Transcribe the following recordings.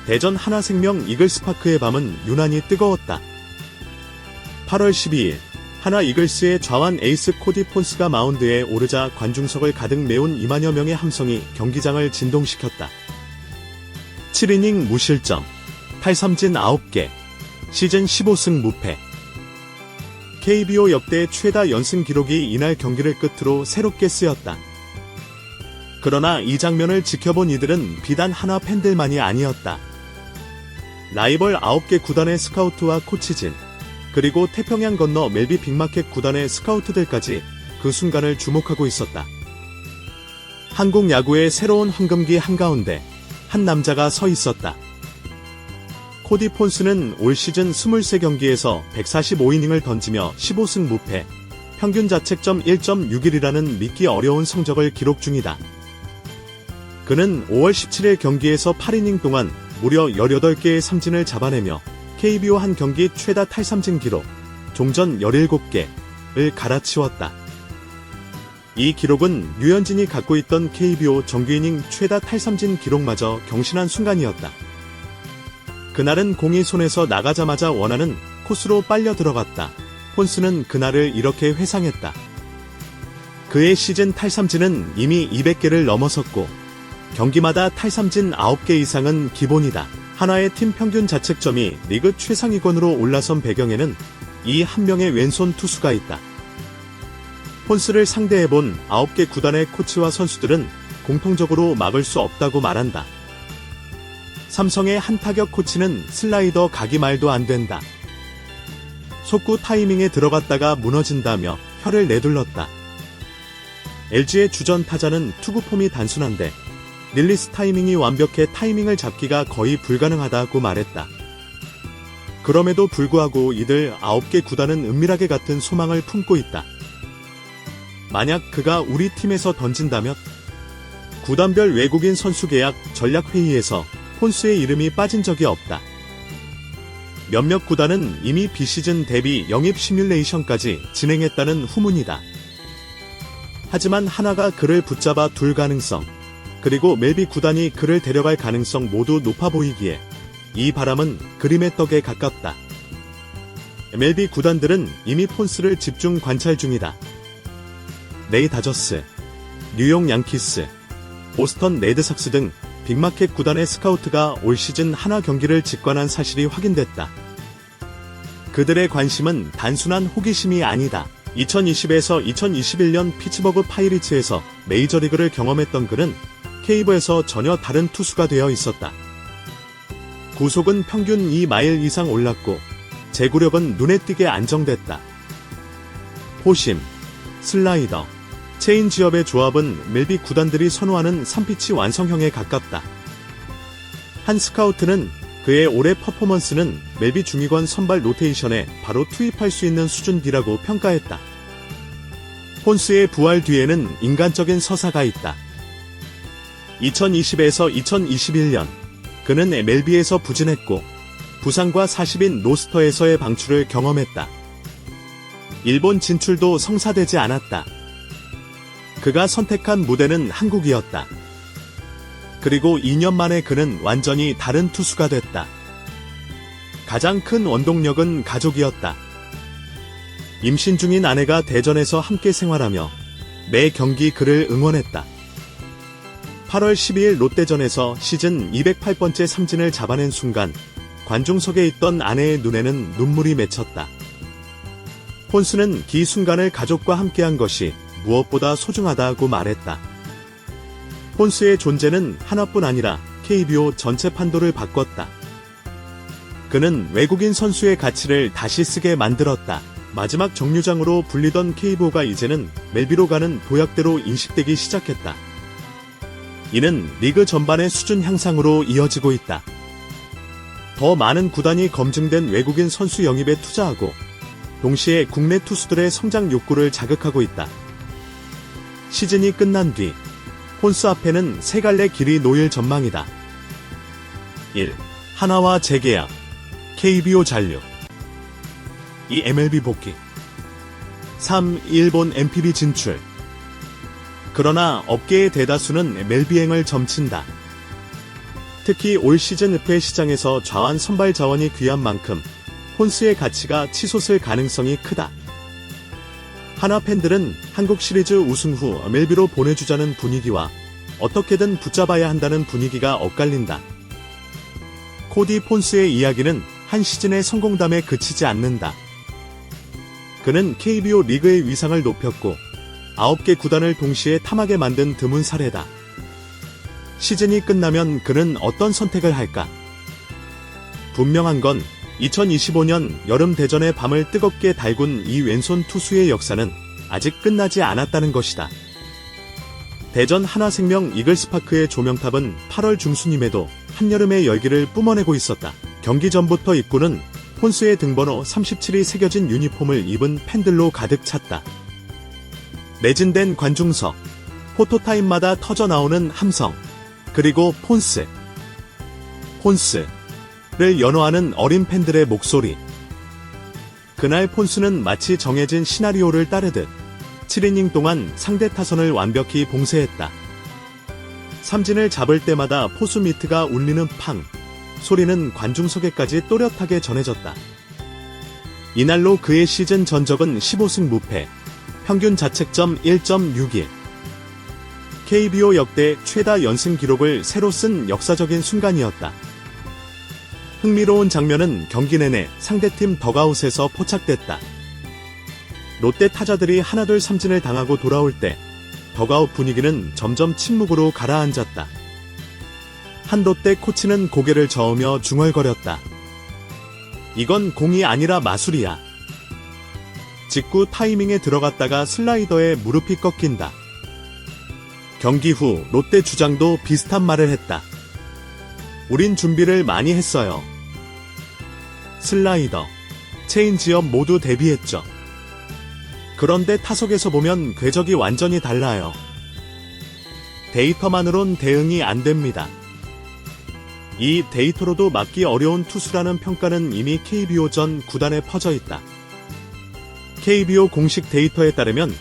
대전 하나생명 이글스파크의 밤은 유난히 뜨거웠다. 8월 12일 하나 이글스의 좌완 에이스 코디 폰스가 마운드에 오르자 관중석을 가득 메운 2만여 명의 함성이 경기장을 진동시켰다. 7이닝 무실점, 탈삼진 9개, 시즌 15승 무패. KBO 역대 최다 연승 기록이 이날 경기를 끝으로 새롭게 쓰였다. 그러나 이 장면을 지켜본 이들은 비단 하나 팬들만이 아니었다. 라이벌 9개 구단의 스카우트와 코치진, 그리고 태평양 건너 멜비 빅마켓 구단의 스카우트들까지 그 순간을 주목하고 있었다. 한국 야구의 새로운 황금기 한가운데 한 남자가 서 있었다. 코디 폰스는 올 시즌 23경기에서 145이닝을 던지며 15승 무패, 평균 자책점 1.61이라는 믿기 어려운 성적을 기록 중이다. 그는 5월 17일 경기에서 8이닝 동안 무려 18개의 삼진을 잡아내며 KBO 한 경기 최다 탈삼진 기록, 종전 17개를 갈아치웠다. 이 기록은 류현진이 갖고 있던 KBO 정규이닝 최다 탈삼진 기록마저 경신한 순간이었다. 그날은 공이 손에서 나가자마자 원하는 코스로 빨려 들어갔다. 폰스는 그날을 이렇게 회상했다. 그의 시즌 탈삼진은 이미 200개를 넘어섰고 경기마다 탈삼진 9개 이상은 기본이다. 하나의 팀 평균 자책점이 리그 최상위권으로 올라선 배경에는 이 한 명의 왼손 투수가 있다. 폰스를 상대해본 9개 구단의 코치와 선수들은 공통적으로 막을 수 없다고 말한다. 삼성의 한타격 코치는 슬라이더 각이 말도 안 된다. 속구 타이밍에 들어갔다가 무너진다며 혀를 내둘렀다. LG의 주전 타자는 투구 폼이 단순한데 릴리스 타이밍이 완벽해 타이밍을 잡기가 거의 불가능하다고 말했다. 그럼에도 불구하고 이들 9개 구단은 은밀하게 같은 소망을 품고 있다. 만약 그가 우리 팀에서 던진다면? 구단별 외국인 선수 계약 전략회의에서 폰스의 이름이 빠진 적이 없다. 몇몇 구단은 이미 비시즌 대비 영입 시뮬레이션까지 진행했다는 후문이다. 하지만 하나가 그를 붙잡아 둘 가능성, 그리고 멜비 구단이 그를 데려갈 가능성 모두 높아 보이기에 이 바람은 그림의 떡에 가깝다. 멜비 구단들은 이미 폰스를 집중 관찰 중이다. 레이 다저스, 뉴욕 양키스, 보스턴 레드삭스 등 빅마켓 구단의 스카우트가 올 시즌 하나 경기를 직관한 사실이 확인됐다. 그들의 관심은 단순한 호기심이 아니다. 2020에서 2021년 피츠버그 파이리츠에서 메이저리그를 경험했던 그는 케이브에서 전혀 다른 투수가 되어 있었다. 구속은 평균 2마일 이상 올랐고 제구력은 눈에 띄게 안정됐다. 포심, 슬라이더, 체인지업의 조합은 멜비 구단들이 선호하는 3피치 완성형에 가깝다. 한 스카우트는 그의 올해 퍼포먼스는 멜비 중위권 선발 로테이션에 바로 투입할 수 있는 수준 D라고 평가했다. 폰스의 부활 뒤에는 인간적인 서사가 있다. 2020에서 2021년 그는 멜비에서 부진했고 부상과 40인 로스터에서의 방출을 경험했다. 일본 진출도 성사되지 않았다. 그가 선택한 무대는 한국이었다. 그리고 2년 만에 그는 완전히 다른 투수가 됐다. 가장 큰 원동력은 가족이었다. 임신 중인 아내가 대전에서 함께 생활하며 매 경기 그를 응원했다. 8월 12일 롯데전에서 시즌 208번째 삼진을 잡아낸 순간 관중석에 있던 아내의 눈에는 눈물이 맺혔다. 폰스는 그 순간을 가족과 함께한 것이 무엇보다 소중하다고 말했다. 폰스의 존재는 하나뿐 아니라 KBO 전체 판도를 바꿨다. 그는 외국인 선수의 가치를 다시 쓰게 만들었다. 마지막 정류장으로 불리던 KBO가 이제는 멜비로 가는 도약대로 인식되기 시작했다. 이는 리그 전반의 수준 향상으로 이어지고 있다. 더 많은 구단이 검증된 외국인 선수 영입에 투자하고 동시에 국내 투수들의 성장 욕구를 자극하고 있다. 시즌이 끝난 뒤 폰스 앞에는 세 갈래 길이 놓일 전망이다. 1. 하나와 재계약, KBO 잔류. 2. MLB 복귀. 3. 일본 NPB 진출. 그러나 업계의 대다수는 멜비행을 점친다. 특히 올 시즌 FA 시장에서 좌완 선발 자원이 귀한 만큼 폰스의 가치가 치솟을 가능성이 크다. 하나 팬들은 한국 시리즈 우승 후 MLB로 보내주자는 분위기와 어떻게든 붙잡아야 한다는 분위기가 엇갈린다. 코디 폰스의 이야기는 한 시즌의 성공담에 그치지 않는다. 그는 KBO 리그의 위상을 높였고 9개 구단을 동시에 탐하게 만든 드문 사례다. 시즌이 끝나면 그는 어떤 선택을 할까? 분명한 건 2025년 여름 대전의 밤을 뜨겁게 달군 이 왼손 투수의 역사는 아직 끝나지 않았다는 것이다. 대전 하나생명 이글스파크의 조명탑은 8월 중순임에도 한여름의 열기를 뿜어내고 있었다. 경기 전부터 입구는 폰스의 등번호 37이 새겨진 유니폼을 입은 팬들로 가득 찼다. 매진된 관중석, 포토타임마다 터져나오는 함성, 그리고 폰스를 연호하는 어린 팬들의 목소리. 그날 폰스는 마치 정해진 시나리오를 따르듯 7이닝 동안 상대 타선을 완벽히 봉쇄했다. 삼진을 잡을 때마다 포수 미트가 울리는 팡 소리는 관중석에까지 또렷하게 전해졌다. 이날로 그의 시즌 전적은 15승 무패, 평균 자책점 1.61. KBO 역대 최다 연승 기록을 새로 쓴 역사적인 순간이었다. 흥미로운 장면은 경기 내내 상대팀 덕아웃에서 포착됐다. 롯데 타자들이 하나둘 삼진을 당하고 돌아올 때 덕아웃 분위기는 점점 침묵으로 가라앉았다. 한 롯데 코치는 고개를 저으며 중얼거렸다. 이건 공이 아니라 마술이야. 직구 타이밍에 들어갔다가 슬라이더에 무릎이 꺾인다. 경기 후 롯데 주장도 비슷한 말을 했다. 우린 준비를 많이 했어요. 슬라이더, 체인지업 모두 대비했죠. 그런데 타석에서 보면 궤적이 완전히 달라요. 데이터만으론 대응이 안 됩니다. 이 데이터로도 막기 어려운 투수라는 평가는 이미 KBO 전 구단에 퍼져 있다. KBO 공식 데이터에 따르면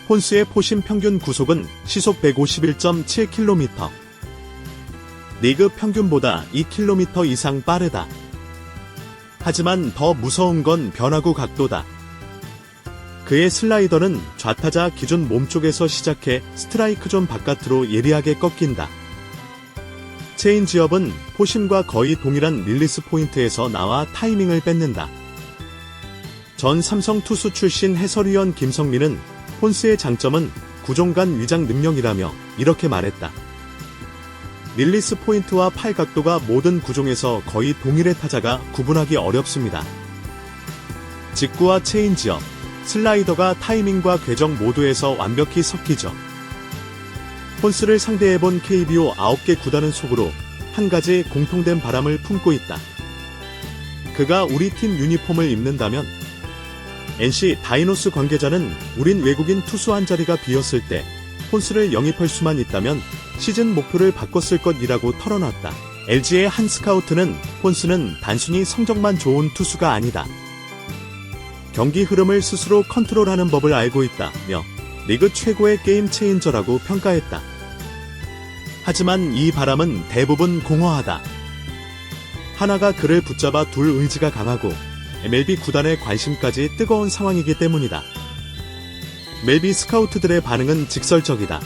폰스의 포심 평균 구속은 시속 151.7km. 리그 평균보다 2km 이상 빠르다. 하지만 더 무서운 건 변화구 각도다. 그의 슬라이더는 좌타자 기준 몸쪽에서 시작해 스트라이크 존 바깥으로 예리하게 꺾인다. 체인지업은 포심과 거의 동일한 릴리스 포인트에서 나와 타이밍을 뺏는다. 전 삼성 투수 출신 해설위원 김성민은 폰스의 장점은 구종간 위장 능력이라며 이렇게 말했다. 릴리스 포인트와 팔 각도가 모든 구종에서 거의 동일해 타자가 구분하기 어렵습니다. 직구와 체인지업, 슬라이더가 타이밍과 궤적 모두에서 완벽히 섞이죠. 폰스를 상대해본 KBO 9개 구단은 속으로 한 가지 공통된 바람을 품고 있다. 그가 우리 팀 유니폼을 입는다면 NC 다이노스 관계자는 우린 외국인 투수 한 자리가 비었을 때 폰스를 영입할 수만 있다면 시즌 목표를 바꿨을 것이라고 털어놨다. LG의 한 스카우트는 폰스는 단순히 성적만 좋은 투수가 아니다. 경기 흐름을 스스로 컨트롤하는 법을 알고 있다며 리그 최고의 게임 체인저라고 평가했다. 하지만 이 바람은 대부분 공허하다. 하나가 그를 붙잡아 둘 의지가 강하고 MLB 구단의 관심까지 뜨거운 상황이기 때문이다. MLB 스카우트들의 반응은 직설적이다.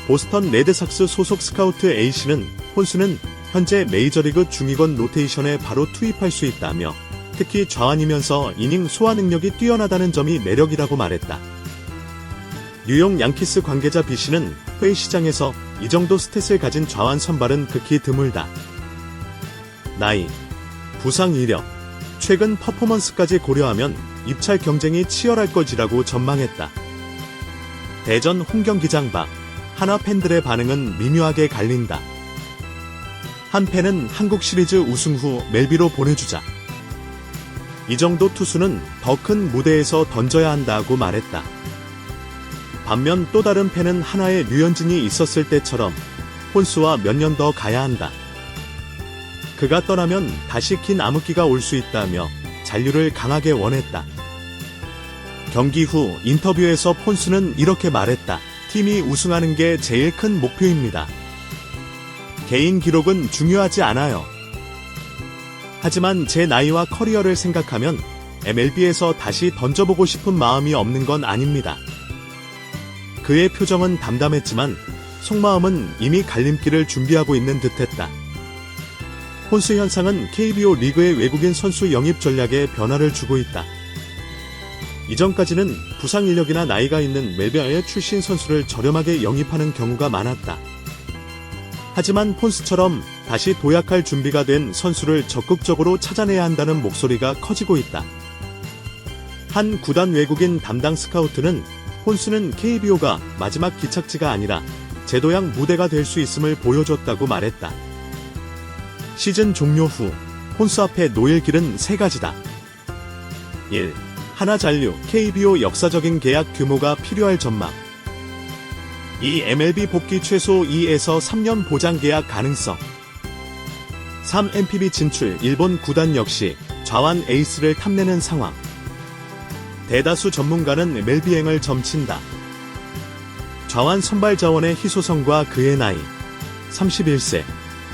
보스턴 레드삭스 소속 스카우트 A씨는 폰스는 현재 메이저리그 중위권 로테이션에 바로 투입할 수 있다며 특히 좌완이면서 이닝 소화 능력이 뛰어나다는 점이 매력이라고 말했다. 뉴욕 양키스 관계자 B씨는 회의 시장에서 이 정도 스탯을 가진 좌완 선발은 극히 드물다. 나이, 부상 이력, 최근 퍼포먼스까지 고려하면 입찰 경쟁이 치열할 것이라고 전망했다. 대전 홈경기장 밖 하나 팬들의 반응은 미묘하게 갈린다. 한 팬은 한국 시리즈 우승 후 멜비로 보내주자. 이 정도 투수는 더 큰 무대에서 던져야 한다고 말했다. 반면 또 다른 팬은 하나의 류현진이 있었을 때처럼 폰스와 몇 년 더 가야 한다. 그가 떠나면 다시 긴 암흑기가 올 수 있다며 잔류를 강하게 원했다. 경기 후 인터뷰에서 폰스는 이렇게 말했다. 팀이 우승하는 게 제일 큰 목표입니다. 개인 기록은 중요하지 않아요. 하지만 제 나이와 커리어를 생각하면 MLB에서 다시 던져보고 싶은 마음이 없는 건 아닙니다. 그의 표정은 담담했지만 속마음은 이미 갈림길을 준비하고 있는 듯했다. 폰스 현상은 KBO 리그의 외국인 선수 영입 전략에 변화를 주고 있다. 이전까지는 부상 이력이나 나이가 있는 멜비아의 출신 선수를 저렴하게 영입하는 경우가 많았다. 하지만 폰스처럼 다시 도약할 준비가 된 선수를 적극적으로 찾아내야 한다는 목소리가 커지고 있다. 한 구단 외국인 담당 스카우트는 폰스는 KBO가 마지막 기착지가 아니라 재도약 무대가 될 수 있음을 보여줬다고 말했다. 시즌 종료 후 폰스 앞에 놓일 길은 세 가지다. 1. 하나 잔류 KBO 역사적인 계약 규모가 필요할 전망. 2. MLB 복귀 최소 2에서 3년 보장 계약 가능성. 3. NPB 진출 일본 구단 역시 좌완 에이스를 탐내는 상황. 대다수 전문가는 MLB행을 점친다. 좌완 선발 자원의 희소성과 그의 나이 31세,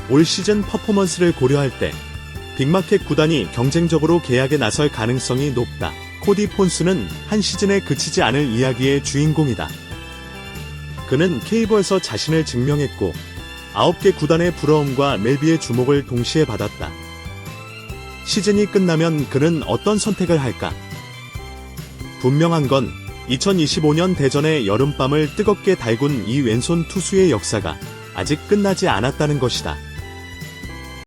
올 시즌 퍼포먼스를 고려할 때 빅마켓 구단이 경쟁적으로 계약에 나설 가능성이 높다. 코디 폰스는 한 시즌에 그치지 않을 이야기의 주인공이다. 그는 KBO에서 자신을 증명했고 9개 구단의 부러움과 MLB의 주목을 동시에 받았다. 시즌이 끝나면 그는 어떤 선택을 할까? 분명한 건 2025년 대전의 여름밤을 뜨겁게 달군 이 왼손 투수의 역사가 아직 끝나지 않았다는 것이다.